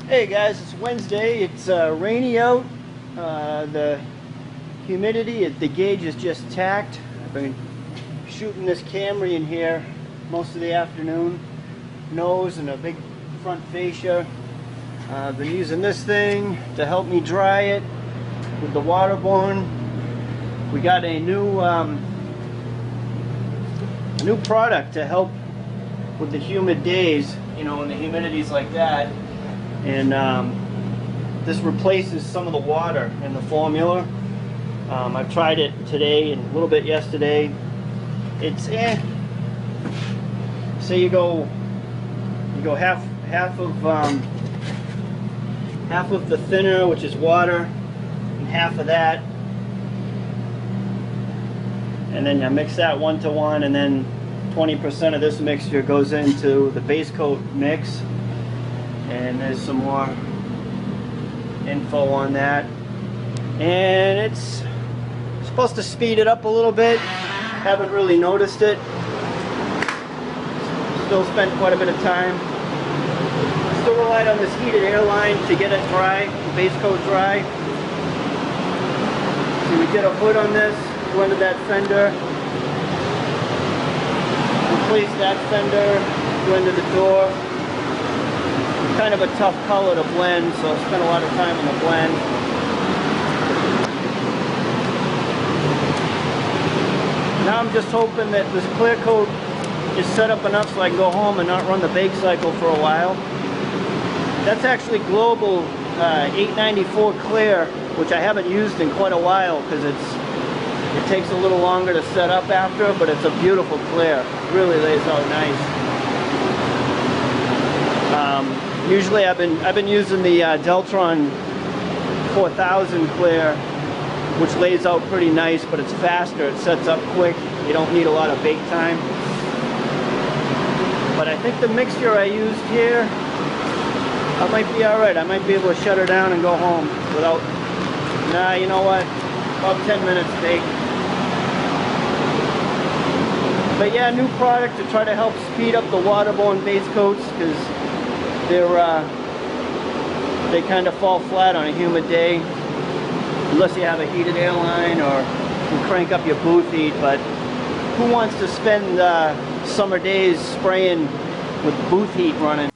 Hey guys, it's Wednesday. It's rainy out. The humidity at the gauge is just tacked. I've been shooting this Camry in here most of the afternoon. Nose and a big front fascia. I've been using this thing to help me dry it with the waterborne. We got a new product to help with the humid days, you know, when the humidity's like that. And this replaces some of the water in the formula. I've tried it today and a little bit yesterday. It's say you go half of the thinner, which is water, and half of that, and then you mix that 1-to-1, and then 20% of this mixture goes into the base coat mix. And there's some more info on that, and it's supposed to speed it up a little bit. Haven't really noticed it. Still spent quite a bit of time. Still relied on this heated air line to get it dry, the base coat dry. So we did a hood on this, blended that fender, replaced that fender, blended the door. Kind of a tough color to blend, so I spent a lot of time on the blend. Now I'm just hoping that this clear coat is set up enough so I can go home and not run the bake cycle for a while. That's actually Global 894 clear, which I haven't used in quite a while because it takes a little longer to set up after, but it's a beautiful clear. It really lays out nice. Usually I've been using the Deltron 4000 clear, which lays out pretty nice, but it's faster. It sets up quick. You don't need a lot of bake time. But I think the mixture I used here, I might be all right. I might be able to shut her down and go home without. Nah, you know what? About 10 minutes bake. But yeah, new product to try to help speed up the waterborne base coats, because they kind of fall flat on a humid day unless you have a heated air line or you crank up your booth heat. But who wants to spend summer days spraying with booth heat running?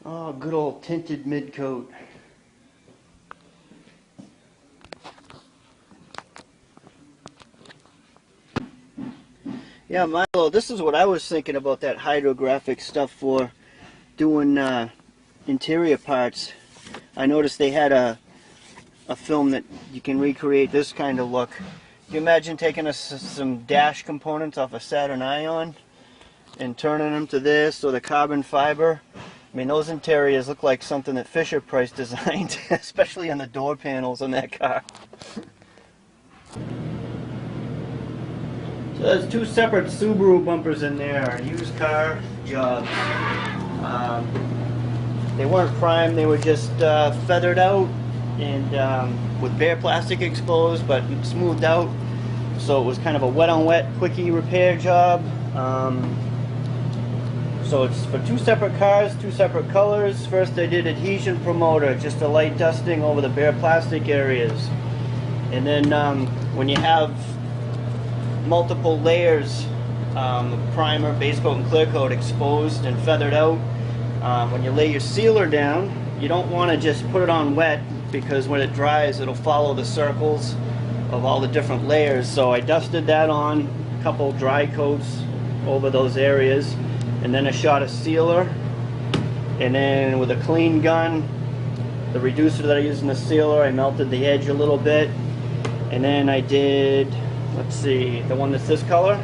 Oh, good old tinted mid coat. Yeah, Milo, this is what I was thinking about that hydrographic stuff for doing interior parts. I noticed they had a film that you can recreate this kind of look. Can you imagine taking some dash components off a Saturn Ion and turning them to this, or the carbon fiber? I mean, those interiors look like something that Fisher-Price designed, especially on the door panels on that car. So there's two separate Subaru bumpers in there, used car jobs. They weren't primed, they were just feathered out and with bare plastic exposed, but smoothed out. So it was kind of a wet-on-wet quickie repair job. So it's for two separate cars, two separate colors. First I did adhesion promoter, just a light dusting over the bare plastic areas. And then when you have multiple layers of primer, base coat, and clear coat exposed and feathered out, when you lay your sealer down, you don't want to just put it on wet, because when it dries it'll follow the circles of all the different layers. So I dusted that on, a couple dry coats over those areas, and then a shot of sealer, and then with a clean gun, the reducer that I used in the sealer, I melted the edge a little bit, and then I did, let's see, the one that's this color,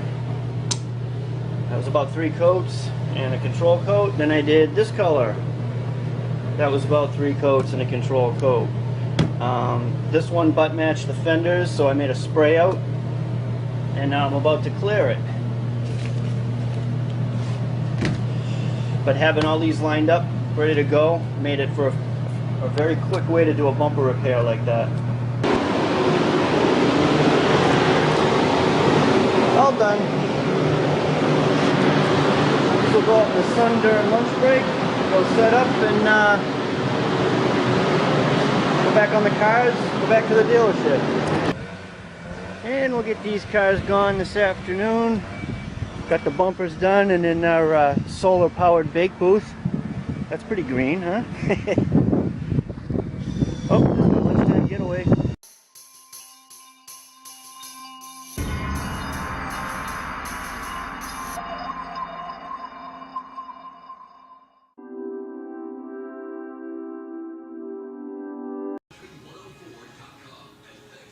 that was about 3 coats, and a control coat. Then I did this color, That was about 3 coats and a control coat. This one butt matched the fenders, so I made a spray out, and now I'm about to clear it. But having all these lined up, ready to go, made it for a very quick way to do a bumper repair like that. All done. These will go out in the sun during lunch break. Go set up and go back on the cars, go back to the dealership. And we'll get these cars gone this afternoon. Got the bumpers done and in our solar powered bake booth. That's pretty green, huh? Oh, there's my lunchtime getaway.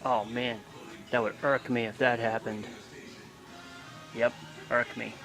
Oh man, that would irk me if that happened. Yep, irk me.